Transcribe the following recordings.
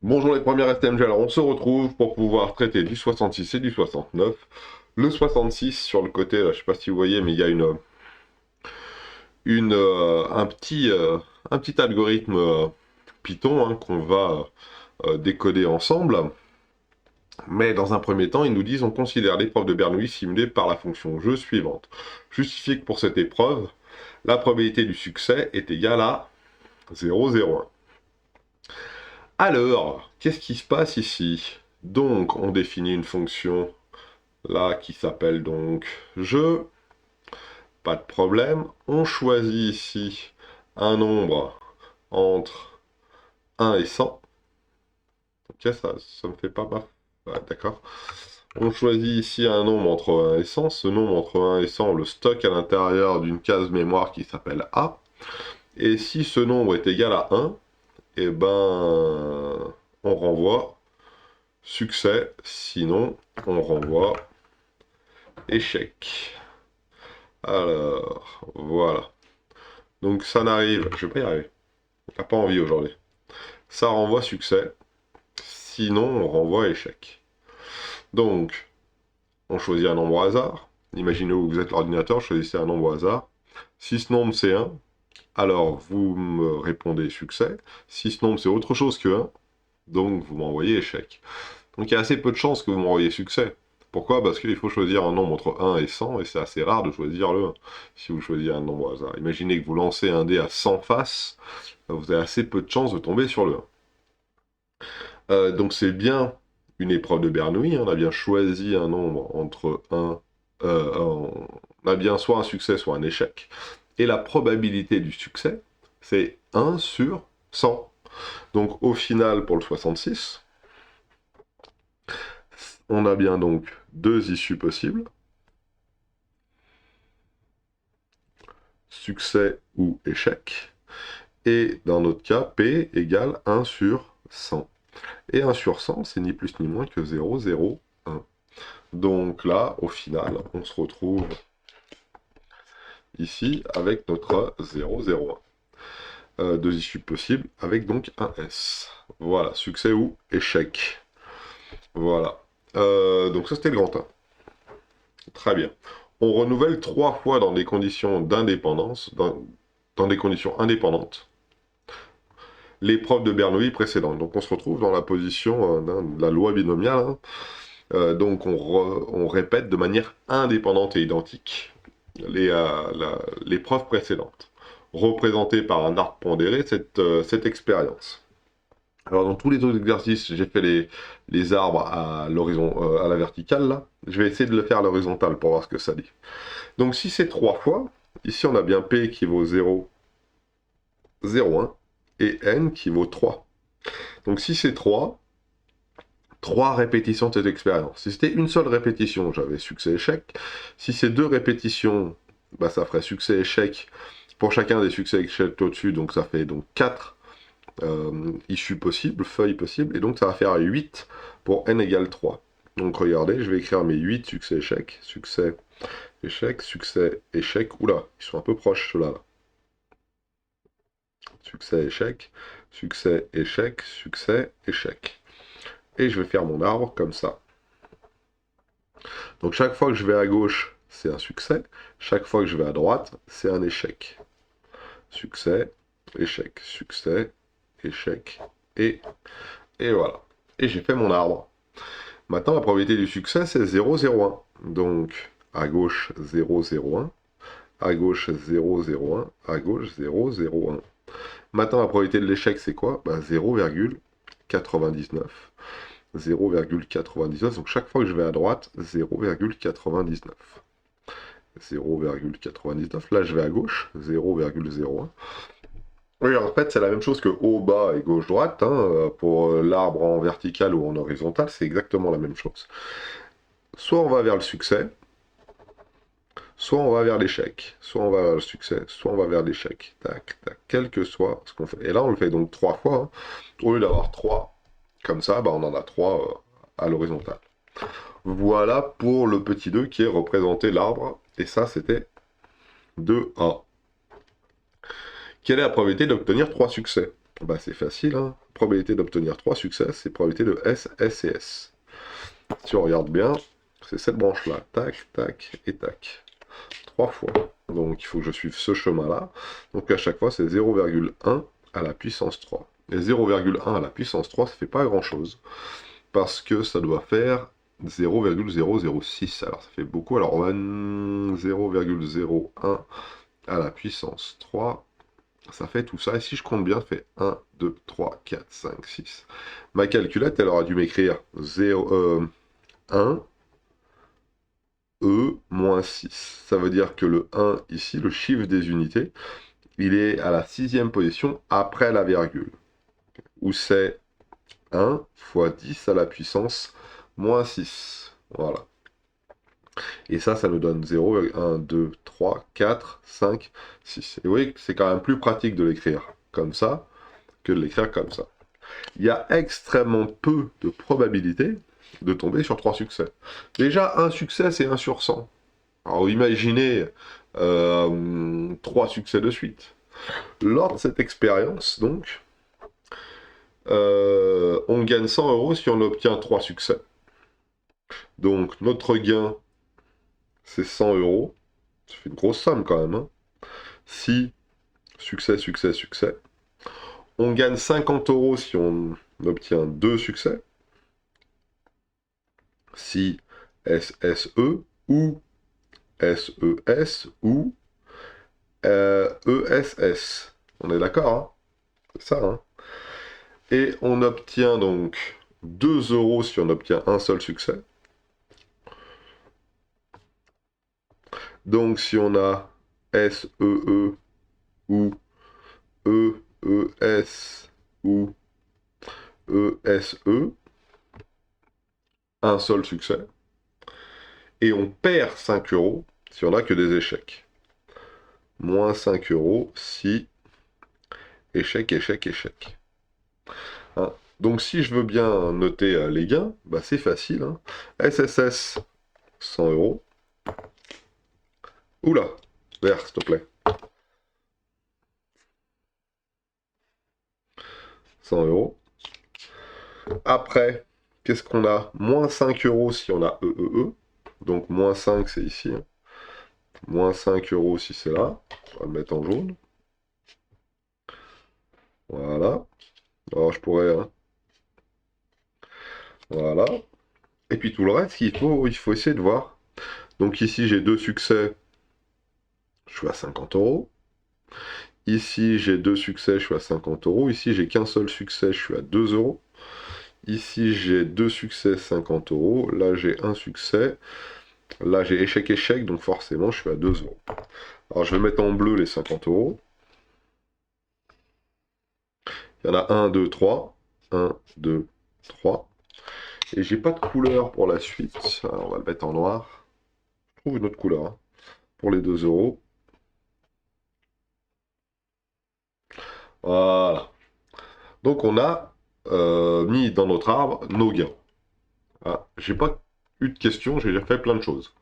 Bonjour les premiers STMG, alors on se retrouve pour pouvoir traiter du 66 et du 69. Le 66 sur le côté, là, je sais pas si vous voyez, mais il y a une, un petit algorithme Python qu'on va décoder ensemble. Mais dans un premier temps, ils nous disent on considère l'épreuve de Bernoulli simulée par la fonction jeu suivante. Justifier que pour cette épreuve, la probabilité du succès est égale à 0,01. Alors, qu'est-ce qui se passe ici? Donc, on définit une fonction là qui s'appelle donc jeu. Pas de problème. On choisit ici un nombre entre 1 et 100. Ok, ça me fait pas mal. Ouais, d'accord. On choisit ici un nombre entre 1 et 100. Ce nombre entre 1 et 100, on le stocke à l'intérieur d'une case mémoire qui s'appelle A. Et si ce nombre est égal à 1, eh ben, on renvoie succès, sinon on renvoie échec. Alors, voilà. Donc ça n'arrive, je vais pas y arriver. T'as pas envie aujourd'hui. Ça renvoie succès, sinon on renvoie échec. Donc, on choisit un nombre au hasard. Imaginez que vous êtes l'ordinateur, choisissez un nombre au hasard. Si ce nombre c'est 1, alors vous me répondez succès. Si ce nombre c'est autre chose que 1, donc vous m'envoyez échec. Donc il y a assez peu de chances que vous m'envoyez succès. Pourquoi? Parce qu'il faut choisir un nombre entre 1 et 100, et c'est assez rare de choisir le 1, si vous choisissez un nombre au hasard. Imaginez que vous lancez un dé à 100 faces, vous avez assez peu de chances de tomber sur le 1. Donc c'est bien une épreuve de Bernoulli, on a bien choisi un nombre entre 1, on a bien soit un succès, soit un échec, et la probabilité du succès, c'est 1 sur 100. Donc au final, pour le 66, on a bien donc deux issues possibles, succès ou échec, et dans notre cas, P égale 1 sur 100. Et 1 sur 100, c'est ni plus ni moins que 0,01. Donc là, au final, on se retrouve ici avec notre 0,01. Deux issues possibles, avec donc un S. Voilà, succès ou échec. Voilà. Donc ça, c'était le grand 1. Très bien. On renouvelle 3 fois dans des conditions d'indépendance, dans des conditions indépendantes, l'épreuve de Bernoulli précédente. Donc on se retrouve dans la position de la loi binomiale. Donc on répète de manière indépendante et identique l'épreuve précédente, représentée par un arc pondéré, cette expérience. Alors dans tous les autres exercices, j'ai fait les arbres à l'horizon, à la verticale, là. Je vais essayer de le faire à l'horizontale pour voir ce que ça dit. Donc si c'est 3 fois, ici on a bien P qui vaut 0, 0,1, et N qui vaut 3. Donc si c'est 3 répétitions de cette expérience. Si c'était une seule répétition, j'avais succès-échec. Si c'est 2 répétitions, bah, ça ferait succès-échec pour chacun des succès-échecs au-dessus, donc ça fait donc 4 issues possibles, feuilles possibles, et donc ça va faire 8 pour n égale 3. Donc regardez, je vais écrire mes 8 succès-échecs, succès-échec, succès-échec, oula, ils sont un peu proches ceux-là. Succès-échec, succès-échec, succès-échec. Et je vais faire mon arbre comme ça. Donc chaque fois que je vais à gauche, c'est un succès. Chaque fois que je vais à droite, c'est un échec. Succès, échec, succès, échec, et voilà. Et j'ai fait mon arbre. Maintenant, la probabilité du succès, c'est 0,01. Donc, à gauche, 0,01. À gauche, 0,01. À gauche, 0,01. Maintenant, la probabilité de l'échec, c'est quoi? 0,99. 0,99. Donc, chaque fois que je vais à droite, 0,99. 0,99. Là, je vais à gauche, 0,01. Oui, en fait, c'est la même chose que haut, bas et gauche-droite. Pour l'arbre en vertical ou en horizontal, c'est exactement la même chose. Soit on va vers le succès, soit on va vers l'échec. Soit on va vers le succès, soit on va vers l'échec. Tac, tac, quel que soit ce qu'on fait. Et là, on le fait donc 3 fois. Au lieu d'avoir 3 comme ça, on en a 3 à l'horizontale. Voilà pour le petit 2 qui est représenté l'arbre. Et ça, c'était 2A. Quelle est la probabilité d'obtenir 3 succès? Bah, c'est facile, hein. Probabilité d'obtenir 3 succès, c'est probabilité de S, S et S. Si on regarde bien, c'est cette branche-là. Tac, tac et tac. 3 fois. Donc il faut que je suive ce chemin-là. Donc à chaque fois, c'est 0,1 à la puissance 3. Et 0,1 à la puissance 3, ça fait pas grand-chose. Parce que ça doit faire 0,006. Alors ça fait beaucoup. Alors 0,01 à la puissance 3. Ça fait tout ça. Et si je compte bien, ça fait 1, 2, 3, 4, 5, 6. Ma calculette, elle aura dû m'écrire 1, E moins 6. Ça veut dire que le 1 ici, le chiffre des unités, il est à la 6e position après la virgule. Où c'est 1 fois 10 à la puissance moins 6. Voilà. Et ça nous donne 0, 1, 2, 3, 4, 5, 6. Et vous voyez que c'est quand même plus pratique de l'écrire comme ça que de l'écrire comme ça. Il y a extrêmement peu de probabilité de tomber sur 3 succès. Déjà, un succès, c'est 1 sur 100. Alors imaginez 3 succès de suite. Lors de cette expérience, donc, on gagne 100 € si on obtient 3 succès. Donc notre gain, c'est 100 €. Ça fait une grosse somme quand même. Hein. Si succès, succès, succès. On gagne 50 € si on obtient 2 succès. Si SSE ou SES ou ESS. On est d'accord, hein? C'est ça, hein? Et on obtient donc 2 € si on obtient un seul succès. Donc si on a SEE ou EES ou ESE, un seul succès. Et on perd 5 € si on n'a que des échecs. Moins 5 € si échec, échec, échec. Hein. Donc si je veux bien noter les gains, bah c'est facile. Hein. SSS, 100 €. Oula, vert, s'il te plaît. 100 €. Après, qu'est-ce qu'on a? Moins 5 € si on a EEE. Donc moins 5, c'est ici. Hein. Moins 5 € si c'est là. On va le mettre en jaune. Voilà. Alors je pourrais... Hein. Voilà. Et puis tout le reste, il faut essayer de voir. Donc ici, j'ai 2 succès. Je suis à 50 €. Ici, j'ai 2 succès, je suis à 50 €. Ici, j'ai qu'un seul succès, je suis à 2 €. Ici, j'ai 2 succès, 50 €. Là, j'ai un succès. Là, j'ai échec, échec, donc forcément, je suis à 2 €. Alors, je vais mettre en bleu les 50 €. Il y en a 1, 2, 3. 1, 2, 3. Et j'ai pas de couleur pour la suite. Alors, on va le mettre en noir. Je trouve une autre couleur hein, pour les 2 €. Voilà. Donc, on a mis dans notre arbre nos gains. Ah, j'ai pas eu de questions, j'ai fait plein de choses.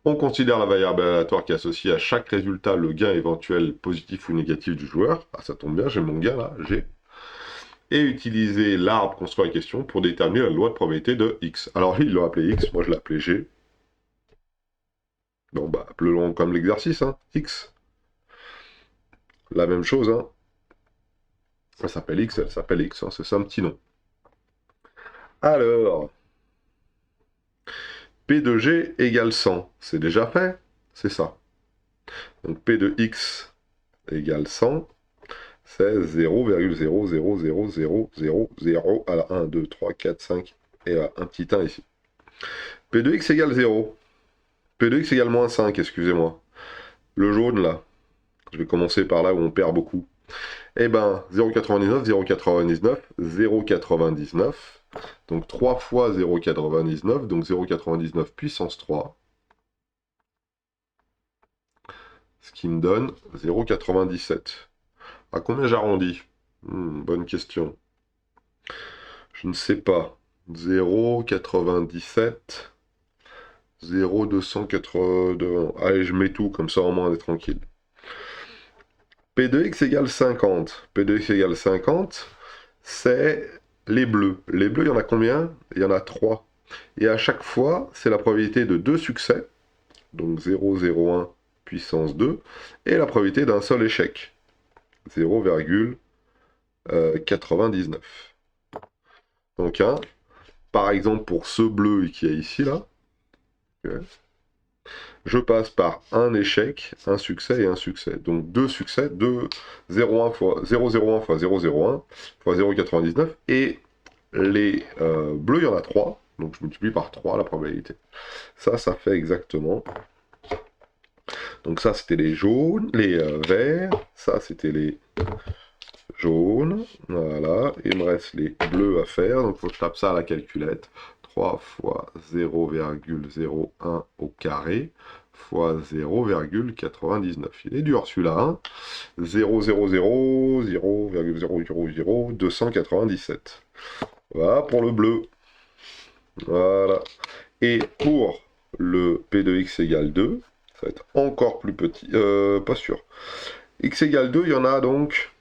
On considère la variable aléatoire qui associe à chaque résultat le gain éventuel positif ou négatif du joueur. Ah, ça tombe bien, j'ai mon gain là, G. Et utiliser l'arbre construit en question pour déterminer la loi de probabilité de X. Alors lui, il l'a appelé X, moi je l'ai appelé G. Bon, bah, appelons comme l'exercice, hein, X. La même chose, hein. Elle s'appelle X, hein, c'est ça un petit nom. Alors, P de G égale 100, c'est déjà fait, c'est ça. Donc P de X égale 100, c'est 0,0000000 à la 1, 2, 3, 4, 5, et un petit 1 ici. P de X égale 0. P de X égale moins 5, excusez-moi. Le jaune, là. Je vais commencer par là où on perd beaucoup. Eh ben, 0,99, 0,99, 0,99. Donc 3 fois 0,99, donc 0,99 puissance 3. Ce qui me donne 0,97. À combien j'arrondis? Bonne question. Je ne sais pas. 0,97. 0,280. Allez, je mets tout, comme ça au moins on est tranquille. P de x égale 50. P de x égale 50, c'est les bleus. Les bleus, il y en a combien? Il y en a 3. Et à chaque fois, c'est la probabilité de 2 succès, donc 0,01 puissance 2, et la probabilité d'un seul échec, 0,99. Donc, hein, par exemple, pour ce bleu qui est ici, là, je passe par un échec, un succès et un succès. Donc 2 succès, 0,01 fois 0,01 fois 0,01 fois 0,99. Et les bleus, il y en a 3. Donc je multiplie par 3 la probabilité. Ça fait exactement. Donc ça, c'était les jaunes, les verts. Ça, c'était les jaunes. Voilà. Il me reste les bleus à faire. Donc il faut que je tape ça à la calculette. 3 fois 0,01 au carré fois 0,99. Il est dur celui-là, hein. 0,00297. Voilà pour le bleu. Voilà. Et pour le P de x égale 2, ça va être encore plus petit. Pas sûr. X égale 2, il y en a donc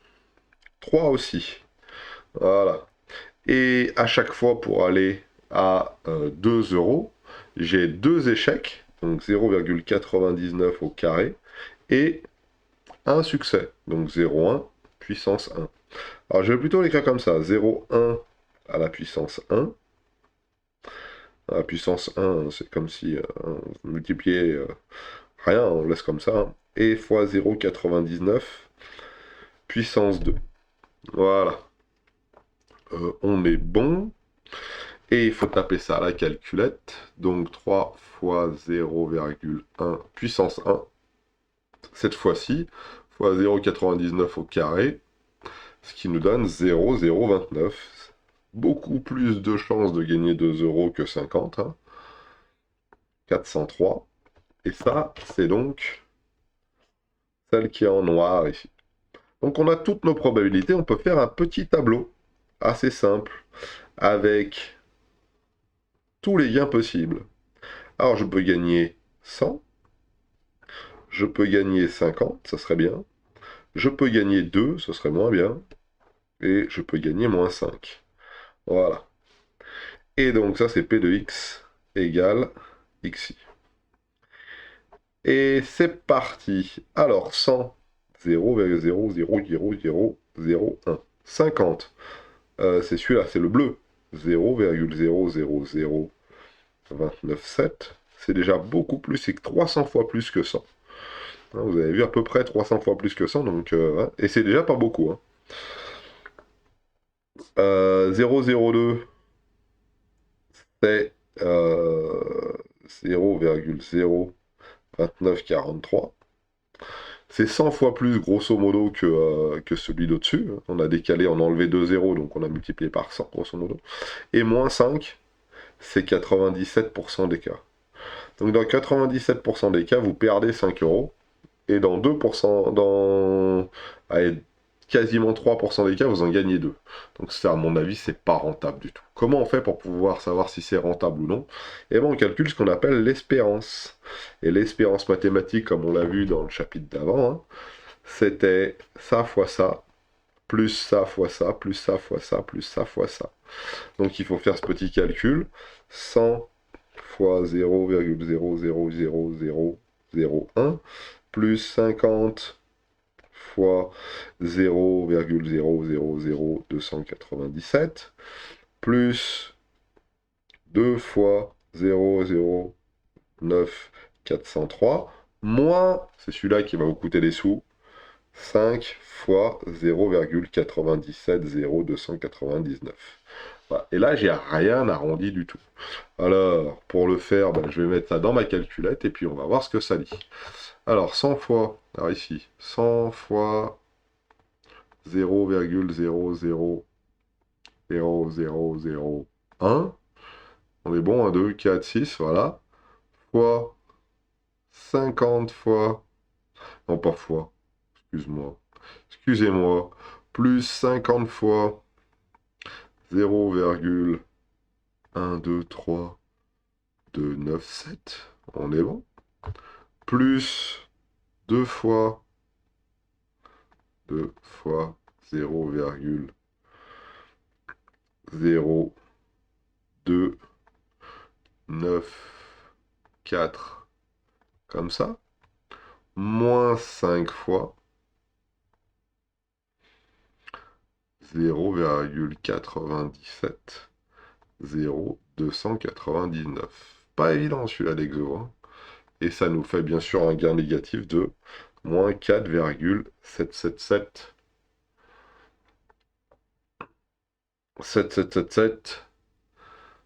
3 aussi. Voilà. Et à chaque fois, pour aller à 2 euros, j'ai 2 échecs, donc 0,99 au carré, et un succès, donc 0,1 puissance 1. Alors je vais plutôt l'écrire comme ça, 0,1 à la puissance 1. À la puissance 1, c'est comme si on multipliait rien, on laisse comme ça, hein, et fois 0,99 puissance 2. Voilà. On est bon. Et il faut taper ça à la calculette. Donc 3 fois 0,1 puissance 1. Cette fois-ci, fois 0,99 au carré. Ce qui nous donne 0,029. Beaucoup plus de chances de gagner 2 euros que 50. Hein. 403. Et ça, c'est donc celle qui est en noir ici. Donc on a toutes nos probabilités. On peut faire un petit tableau assez simple avec tous les gains possibles. Alors je peux gagner 100, je peux gagner 50, ça serait bien, je peux gagner 2, ce serait moins bien, et je peux gagner moins 5. Voilà. Et donc ça c'est P de x égale xi. Et c'est parti. Alors 100, 0,0000001. 50, c'est celui-là, c'est le bleu. 0,000297. C'est déjà beaucoup plus, c'est 300 fois plus que 100. Hein, vous avez vu à peu près 300 fois plus que 100, donc, hein, et c'est déjà pas beaucoup. Hein. 0,02, c'est 0,02943. C'est 100 fois plus, grosso modo, que celui d'au-dessus. On a décalé, on a enlevé 2 zéros, donc on a multiplié par 100, grosso modo. Et moins 5, c'est 97% des cas. Donc dans 97% des cas, vous perdez 5 euros. Et dans 2%, allez, quasiment 3% des cas, vous en gagnez 2. Donc ça, à mon avis, c'est pas rentable du tout. Comment on fait pour pouvoir savoir si c'est rentable ou non? Eh bien, on calcule ce qu'on appelle l'espérance. Et l'espérance mathématique, comme on l'a vu dans le chapitre d'avant, hein, c'était ça fois ça, plus ça fois ça, plus ça fois ça, plus ça fois ça. Donc il faut faire ce petit calcul. 100 fois 0,0000001 plus 50 fois 0,000297 plus 2 fois 0,09403 moins, c'est celui-là qui va vous coûter des sous, 5 fois 0,970299. Voilà. Et là, j'ai rien arrondi du tout. Alors, pour le faire, ben, je vais mettre ça dans ma calculette et puis on va voir ce que ça dit. Alors, 100 fois, alors ici, 100 fois 0,000001, on est bon, 1, 2, 4, 6, voilà, fois 50 fois, non pas fois, excusez-moi, plus 50 fois 0,123,297, on est bon, plus 2 fois 2 fois 0,0294, comme ça, moins 5 fois 0,97 0,299. Pas évident celui-là l'exo, hein. Et ça nous fait bien sûr un gain négatif de moins 4,777 7777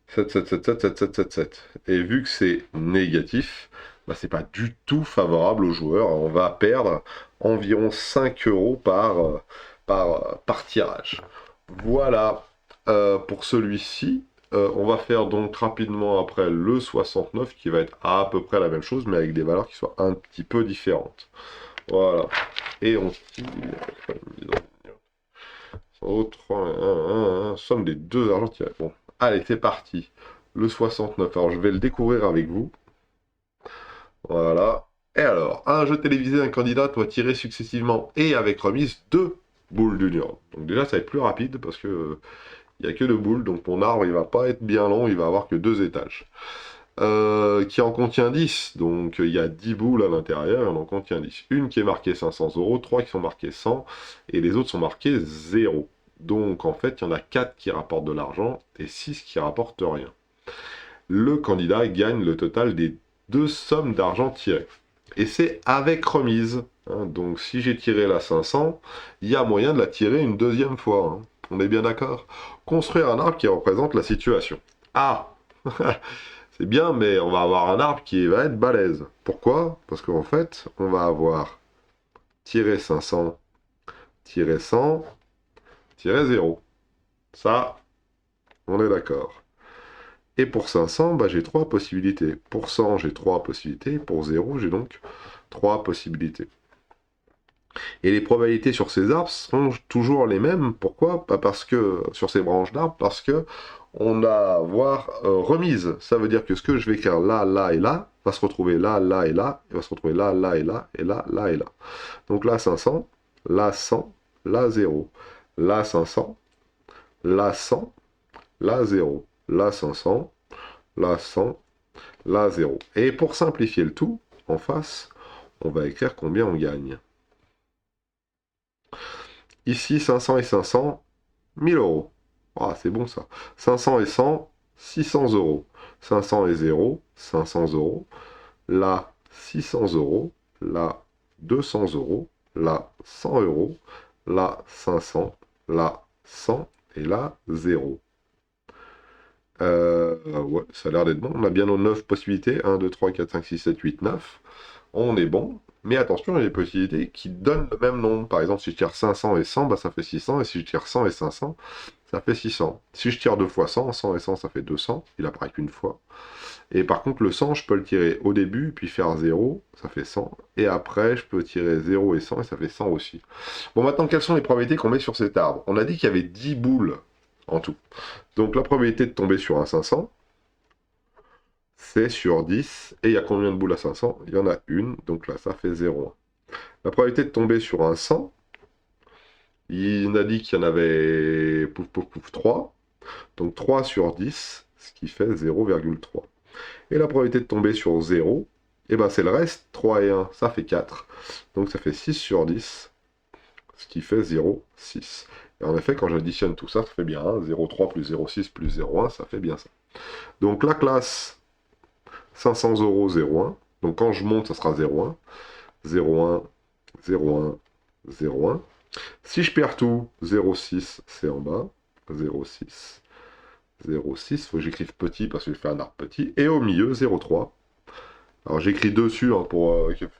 7777. Et vu que c'est négatif, bah c'est pas du tout favorable aux joueurs. On va perdre environ 5 euros par tirage. Voilà pour celui-ci. On va faire donc rapidement après le 69 qui va être à peu près la même chose mais avec des valeurs qui soient un petit peu différentes. Voilà. Et on tire. Somme des deux argents tirés. Bon, allez, c'est parti. Le 69. Alors, je vais le découvrir avec vous. Voilà. Et alors, un jeu télévisé, un candidat doit tirer successivement et avec remise deux boules d'union. Donc déjà, ça va être plus rapide parce que il n'y a que deux boules. Donc mon arbre, il va pas être bien long, il va avoir que deux étages. Qui en contient 10. Donc il y a 10 boules à l'intérieur, et on en contient 10. Une qui est marquée 500 euros, 3 qui sont marquées 100, et les autres sont marquées 0. Donc en fait, il y en a 4 qui rapportent de l'argent et 6 qui rapportent rien. Le candidat gagne le total des deux sommes d'argent tirées. Et c'est avec remise. Hein. Donc si j'ai tiré la 500, il y a moyen de la tirer une deuxième fois. Hein. On est bien d'accord? Construire un arbre qui représente la situation. Ah c'est bien, mais on va avoir un arbre qui va être balèze. Pourquoi? Parce qu'en fait, on va avoir tiré 500, tiré 100, tiré 0. Ça, on est d'accord. Et pour 500, bah, j'ai trois possibilités. Pour 100, j'ai trois possibilités. Pour 0, j'ai donc trois possibilités. Et les probabilités sur ces arbres seront toujours les mêmes. Pourquoi? Pas parce que sur ces branches d'arbres, parce que on a à avoir remise. Ça veut dire que ce que je vais écrire là, là et là va se retrouver là, là et là, et va se retrouver là, là et là, et là, là et là. Donc là 500, là 100, là 0. Là 500, là 100, là 0. Là 500, là 100, là 0. Et pour simplifier le tout, en face, on va écrire combien on gagne. Ici, 500 et 500, 1000 euros. Ah, c'est bon ça. 500 et 100, 600 euros. 500 et 0, 500 euros. Là, 600 euros. Là, 200 euros. Là, 100 euros. Là, 500. Là, 100. Et là, 0. Ouais, ça a l'air d'être bon. On a bien nos 9 possibilités. 1, 2, 3, 4, 5, 6, 7, 8, 9. On est bon. Mais attention, il y a des possibilités qui donnent le même nombre. Par exemple, si je tire 500 et 100, bah, ça fait 600. Et si je tire 100 et 500, ça fait 600. Si je tire deux fois 100, 100 et 100, ça fait 200. Il apparaît qu'une fois. Et par contre, le 100, je peux le tirer au début, puis faire 0, ça fait 100. Et après, je peux tirer 0 et 100, et ça fait 100 aussi. Bon, maintenant, quelles sont les probabilités qu'on met sur cet arbre? On a dit qu'il y avait 10 boules en tout. Donc, la probabilité de tomber sur un 500, c'est sur 10. Et il y a combien de boules à 500? Il y en a une, donc là, ça fait 0,1. La probabilité de tomber sur un 100, il a dit qu'il y en avait pouf, pouf, pouf, 3. Donc 3 sur 10, ce qui fait 0,3. Et la probabilité de tomber sur 0, et ben c'est le reste, 3 et 1, ça fait 4. Donc ça fait 6 sur 10, ce qui fait 0,6. Et en effet, quand j'additionne tout ça, ça fait bien 1. 0,3 plus 0,6 plus 0,1, ça fait bien ça. Donc la classe, 500 euros, 0,1. Donc quand je monte, ça sera 0,1. 0,1, 0,1, 0,1. Si je perds tout, 0,6, c'est en bas. 0,6. 0,6, faut que j'écrive petit parce que je fais un arbre petit. Et au milieu, 0,3. Alors j'écris dessus hein,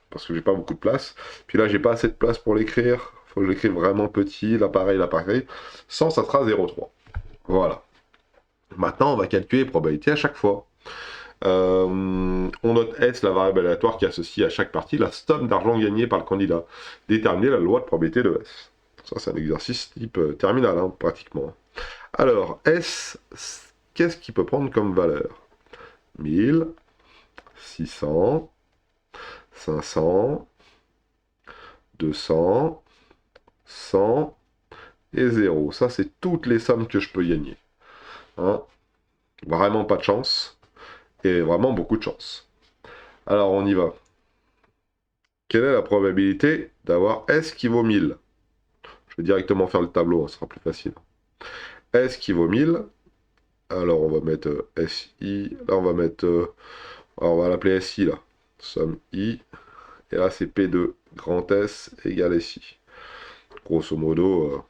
parce que j'ai pas beaucoup de place. Puis là, j'ai pas assez de place pour l'écrire. Faut que je l'écrive vraiment petit. L'appareil. 100, ça sera 0,3. Voilà. Maintenant, on va calculer les probabilités à chaque fois. On note S, la variable aléatoire qui associe à chaque partie la somme d'argent gagné par le candidat. Déterminer la loi de probabilité de S. Ça, c'est un exercice type terminal, hein, pratiquement. Alors, S, qu'est-ce qu'il peut prendre comme valeur? 1000, 600, 500, 200, 100 et 0. Ça, c'est toutes les sommes que je peux gagner. Hein? Vraiment pas de chance. Et vraiment beaucoup de chance. Alors, on y va. Quelle est la probabilité d'avoir S qui vaut 1000? Je vais directement faire le tableau, ce sera plus facile. S qui vaut 1000. Alors, on va mettre SI. Là, on va mettre... alors, on va l'appeler SI, là. Somme I. Et là, c'est P de grand S égale SI. Grosso modo,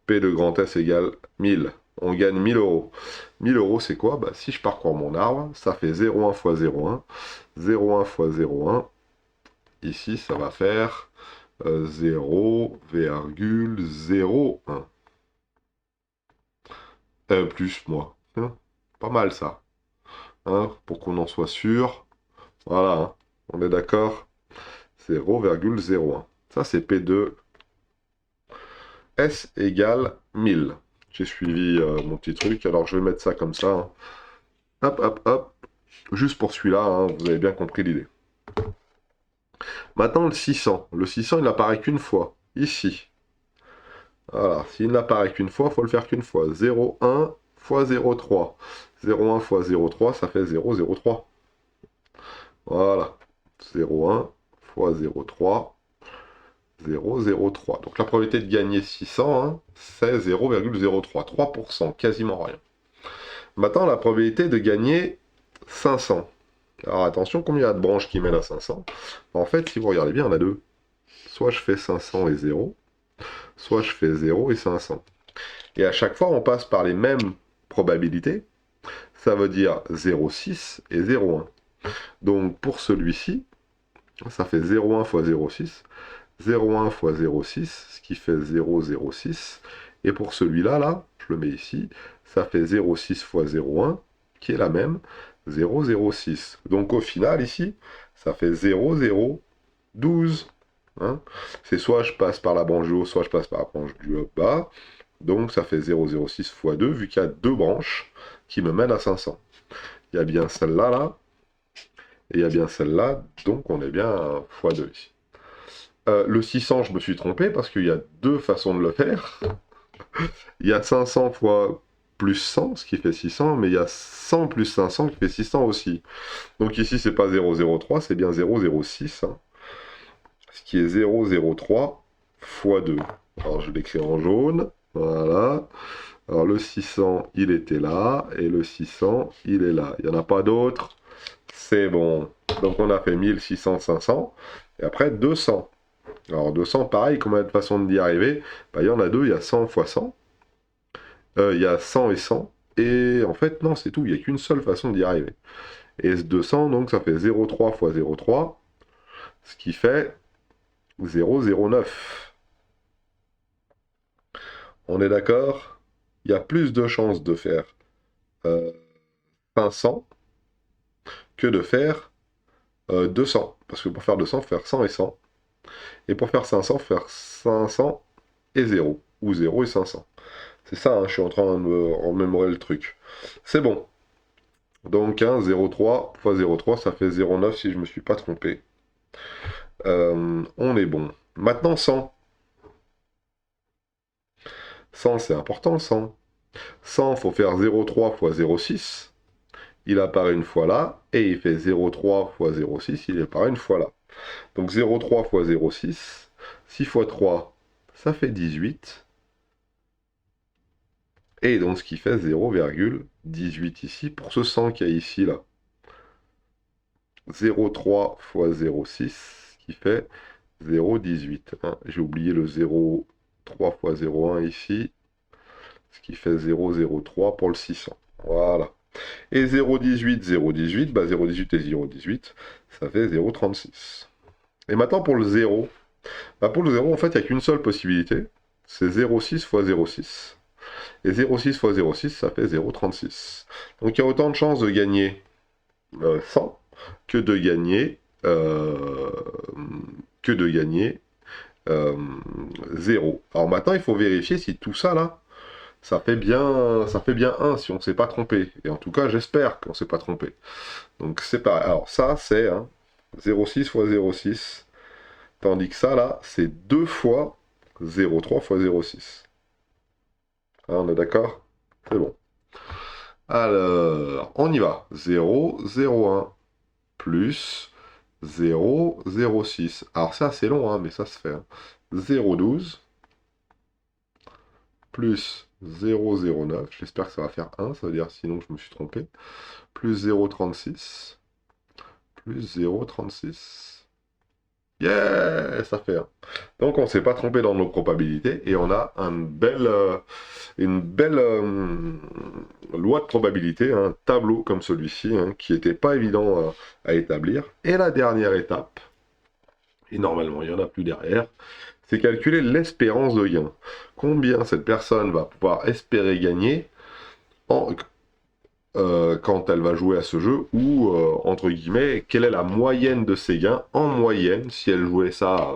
P de grand S égale 1000. On gagne 1000 euros. 1000 euros, c'est quoi? Bah, si je parcours mon arbre, ça fait 0,1 fois 0,1. 0,1 fois 0,1. Ici, ça va faire 0,01. Plus, moi. Hein, pas mal, ça. Hein, pour qu'on en soit sûr. Voilà, hein, on est d'accord. 0,01. Ça, c'est P2. S égale 1000. J'ai suivi mon petit truc, alors je vais mettre ça comme ça. Hein. Hop, hop, hop. Juste pour celui-là, hein, vous avez bien compris l'idée. Maintenant, le 600. Le 600, il n'apparaît qu'une fois. Ici. Voilà. S'il n'apparaît qu'une fois, il faut le faire qu'une fois. 0,1 fois 0,3. 0,1 fois 0,3, ça fait 0,03. Voilà. 0,1 fois 0,3. 0,03. Donc la probabilité de gagner 600, hein, c'est 0,03. 3%, quasiment rien. Maintenant, la probabilité de gagner 500. Alors attention, combien il y a de branches qui mènent à 500? En fait, si vous regardez bien, on a deux. Soit je fais 500 et 0, soit je fais 0 et 500. Et à chaque fois, on passe par les mêmes probabilités. Ça veut dire 0,6 et 0,1. Donc pour celui-ci, ça fait 0,1 fois 0,6. 0,1 fois 0,6, ce qui fait 0,06. Et pour celui-là, là, je le mets ici, ça fait 0,6 fois 0,1, qui est la même, 0,06. Donc au final, ici, ça fait 0,012. Hein, c'est soit je passe par la branche du haut, soit je passe par la branche du bas. Donc ça fait 0,06 fois 2, vu qu'il y a deux branches qui me mènent à 500. Il y a bien celle-là, là, et il y a bien celle-là, donc on est bien à fois 2 ici. Le 600, je me suis trompé parce qu'il y a deux façons de le faire. Il y a 500 fois plus 100, ce qui fait 600, mais il y a 100 plus 500 qui fait 600 aussi. Donc ici, c'est pas 0,03, c'est bien 0,06. Hein, ce qui est 0,03 fois 2. Alors je l'écris en jaune. Voilà. Alors le 600, il était là, et le 600, il est là. Il n'y en a pas d'autre. C'est bon. Donc on a fait 1600, 500, et après 200. Alors 200, pareil, combien de façons d'y arriver? Bah, il y en a deux, il y a 100 fois 100. Il y a 100 et 100. Et en fait, non, c'est tout, il n'y a qu'une seule façon d'y arriver. Et ce 200, donc ça fait 0,3 fois 0,3, ce qui fait 0,09. On est d'accord? Il y a plus de chances de faire 500 que de faire 200. Parce que pour faire 200, faire 100 et 100. Et pour faire 500, faire 500 et 0. Ou 0 et 500. C'est ça, hein, je suis en train de me remémorer le truc. C'est bon. Donc, hein, 0,3 fois 0,3, ça fait 0,9 si je ne me suis pas trompé. On est bon. Maintenant, 100. 100, c'est important, 100. 100, il faut faire 0,3 fois 0,6. Il apparaît une fois là. Et il fait 0,3 fois 0,6. Il apparaît une fois là. Donc, 0,3 fois 0,6. 6 fois 3, ça fait 18. Et donc, ce qui fait 0,18 ici, pour ce 100 qu'il y a ici, là. 0,3 fois 0,6, ce qui fait 0,18. Hein. J'ai oublié le 0,3 fois 0,1 ici, ce qui fait 0,03 pour le 600. Voilà. Et 0,18, 0,18, bah 0,18 et 0,18, ça fait 0,36. Et maintenant, pour le 0, bah pour le 0, en fait, il n'y a qu'une seule possibilité, c'est 0,6 fois 0,6. Et 0,6 fois 0,6, ça fait 0,36. Donc il y a autant de chances de gagner 100 que de gagner 0. Alors maintenant, il faut vérifier si tout ça, là, ça fait bien 1, si on ne s'est pas trompé. Et en tout cas, j'espère qu'on ne s'est pas trompé. Donc c'est pareil. Alors ça, c'est hein, 0,6 fois 0,6. Tandis que ça, là, c'est 2 fois 0,3 fois 0,6. Ah, on est d'accord? C'est bon. Alors, on y va. 0, 0,1 plus 0, 0,6. Alors ça, c'est long, hein, mais ça se fait. Hein. 0,12 plus 0,09. J'espère que ça va faire 1, ça veut dire sinon je me suis trompé. Plus 0,36 plus 0,36. Yeah, ça fait 1. Donc on ne s'est pas trompé dans nos probabilités et on a une belle loi de probabilité, un tableau comme celui-ci, hein, qui n'était pas évident à établir. Et la dernière étape, et normalement il n'y en a plus derrière, c'est calculer l'espérance de gain. Combien cette personne va pouvoir espérer gagner quand elle va jouer à ce jeu, ou, entre guillemets, quelle est la moyenne de ses gains, en moyenne, si elle jouait ça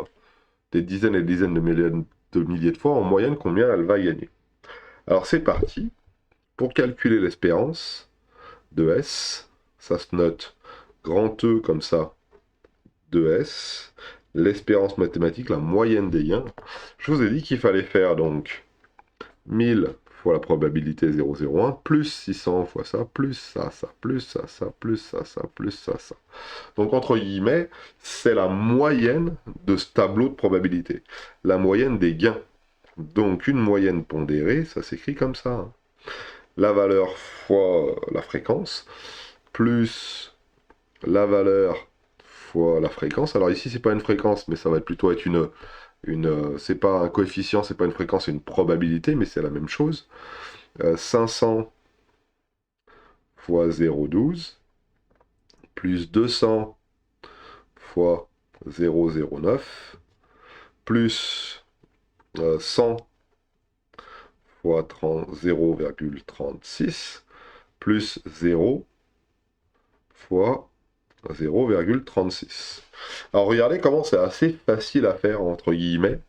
des dizaines et des dizaines de milliers de fois, en moyenne, combien elle va gagner. Alors c'est parti, pour calculer l'espérance de S, ça se note grand E comme ça, de S, l'espérance mathématique, la moyenne des gains. Je vous ai dit qu'il fallait faire donc 1000 fois la probabilité 0,01, plus 600 fois ça, plus ça, plus ça, plus ça, plus ça. Donc, entre guillemets, c'est la moyenne de ce tableau de probabilité. La moyenne des gains. Donc, une moyenne pondérée, ça s'écrit comme ça. Hein. La valeur fois la fréquence, plus la valeur fois la fréquence. Alors ici, c'est pas une fréquence, mais ça va plutôt être c'est pas un coefficient, c'est pas une fréquence, c'est une probabilité, mais c'est la même chose. 500 fois 0,12 plus 200 fois 0,09 plus 100 fois 0,36 plus 0 fois 0,36. Alors regardez comment c'est assez facile à faire, entre guillemets,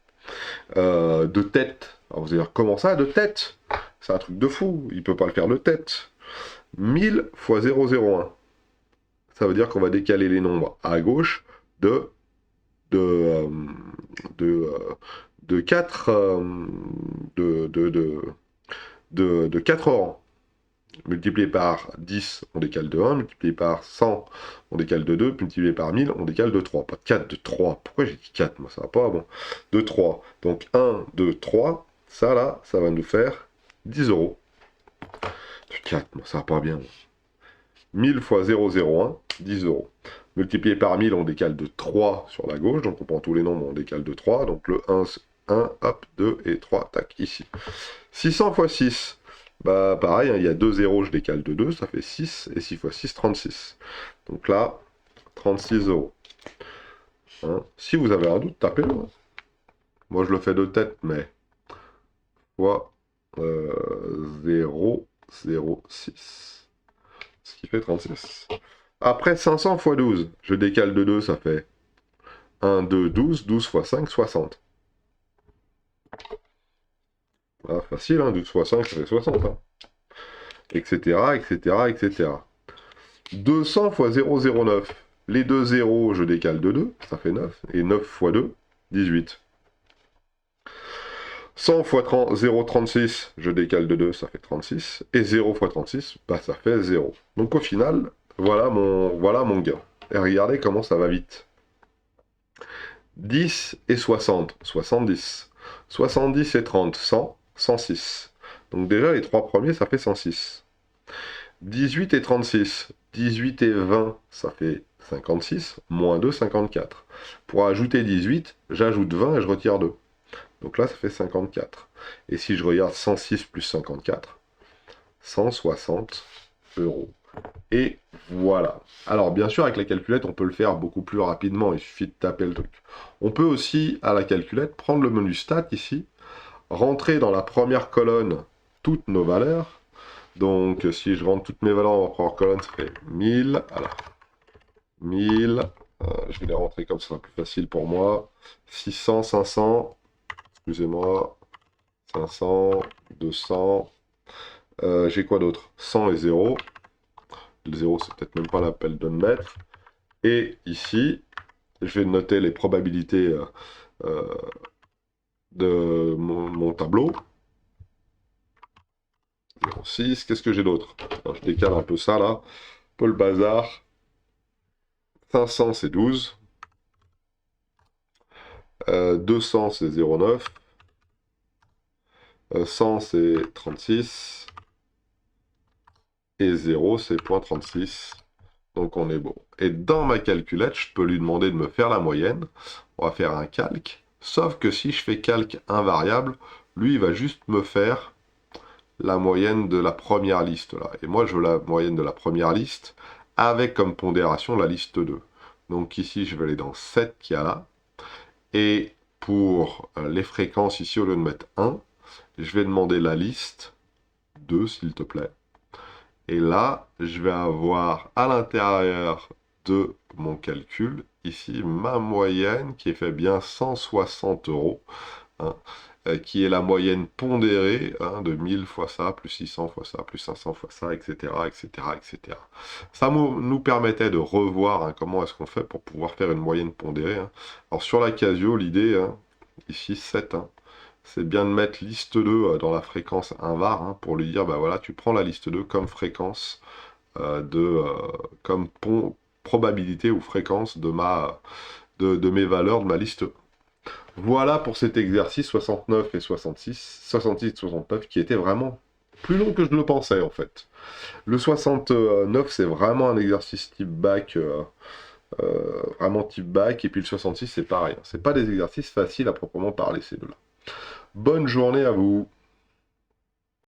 de tête. Alors vous allez dire, comment ça, de tête? C'est un truc de fou, il peut pas le faire de tête. 1000 fois 0,01. Ça veut dire qu'on va décaler les nombres à gauche de, de, de 4 de 4 rangs. Multiplié par 10, on décale de 1. Multiplié par 100, on décale de 2. Multiplié par 1000, on décale de 3. Pas de 4, de 3. Pourquoi j'ai dit 4? Moi, ça va pas, bon. De 3. Donc 1, 2, 3. Ça, là, ça va nous faire 10 euros. De 4, moi, ça va pas bien. 1000 fois 0,01, 10 euros. Multiplié par 1000, on décale de 3 sur la gauche. Donc on prend tous les nombres, on décale de 3. Donc le 1, hop, 2 et 3, tac, ici. 600 fois 6. Bah pareil, hein, il y a 2 zéros, je décale de 2, ça fait 6, et 6 fois 6, 36. Donc là, 36 euros. Hein. Si vous avez un doute, tapez-le. Moi je le fais de tête, mais fois 0,06. Ce qui fait 36. Après 500 fois 12, je décale de 2, ça fait 1, 2, 12, 12 fois 5, 60. Ah, facile, hein, 12 fois 5, ça fait 60. Hein. Etc, etc, etc. 200 fois 0,09. Les deux zéros, je décale de 2, ça fait 9. Et 9 fois 2, 18. 100 fois 0,36, je décale de 2, ça fait 36. Et 0 fois 36, bah, ça fait 0. Donc au final, voilà mon gain. Et regardez comment ça va vite. 10 et 60, 70. 70 et 30, 100, 106. Donc déjà, les trois premiers, ça fait 106. 18 et 36, 18 et 20, ça fait 56, moins 2, 54. Pour ajouter 18, j'ajoute 20 et je retire 2. Donc là, ça fait 54. Et si je regarde 106 plus 54, 160 euros. Et voilà. Alors, bien sûr, avec la calculette, on peut le faire beaucoup plus rapidement. Il suffit de taper le truc. On peut aussi, à la calculette, prendre le menu Stat ici, rentrer dans la première colonne toutes nos valeurs. Donc, si je rentre toutes mes valeurs en première colonne, ça fait 1000. Alors, 1000. Je vais les rentrer comme ça, c'est plus facile pour moi. 600, 500. Excusez-moi. 500, 200. J'ai quoi d'autre? 100 et 0. Le 0, c'est peut-être même pas l'appel de mettre. Et ici, je vais noter les probabilités de mon tableau. 0,6. Qu'est-ce que j'ai d'autre? Je décale un peu ça là. Un peu le bazar. 500 c'est 12. 200 c'est 0,9. 100 c'est 36. Et 0 c'est 0,36. Donc on est bon. Et dans ma calculette, je peux lui demander de me faire la moyenne. On va faire un calque. Sauf que si je fais calque invariable, lui il va juste me faire la moyenne de la première liste là. Et moi je veux la moyenne de la première liste avec comme pondération la liste 2. Donc ici je vais aller dans 7 qu'il y a là. Et pour les fréquences ici, au lieu de mettre 1, je vais demander la liste 2 s'il te plaît. Et là, je vais avoir à l'intérieur de mon calcul, ici, ma moyenne qui est fait bien 160 €, hein, qui est la moyenne pondérée de 1000 fois ça, plus 600 fois ça, plus 500 fois ça, etc., etc., etc. Ça nous permettait de revoir comment est-ce qu'on fait pour pouvoir faire une moyenne pondérée. Alors sur la Casio, l'idée, ici 7, c'est bien de mettre liste 2 dans la fréquence invar pour lui dire, bah voilà, tu prends la liste 2 comme fréquence comme probabilité ou fréquence de mes valeurs de ma liste. Voilà pour cet exercice 69 et 66, 66 et 69 qui était vraiment plus long que je le pensais en fait. Le 69 c'est vraiment un exercice type bac, vraiment type bac, et puis le 66 c'est pareil. C'est pas des exercices faciles à proprement parler ces deux-là. Bonne journée à vous.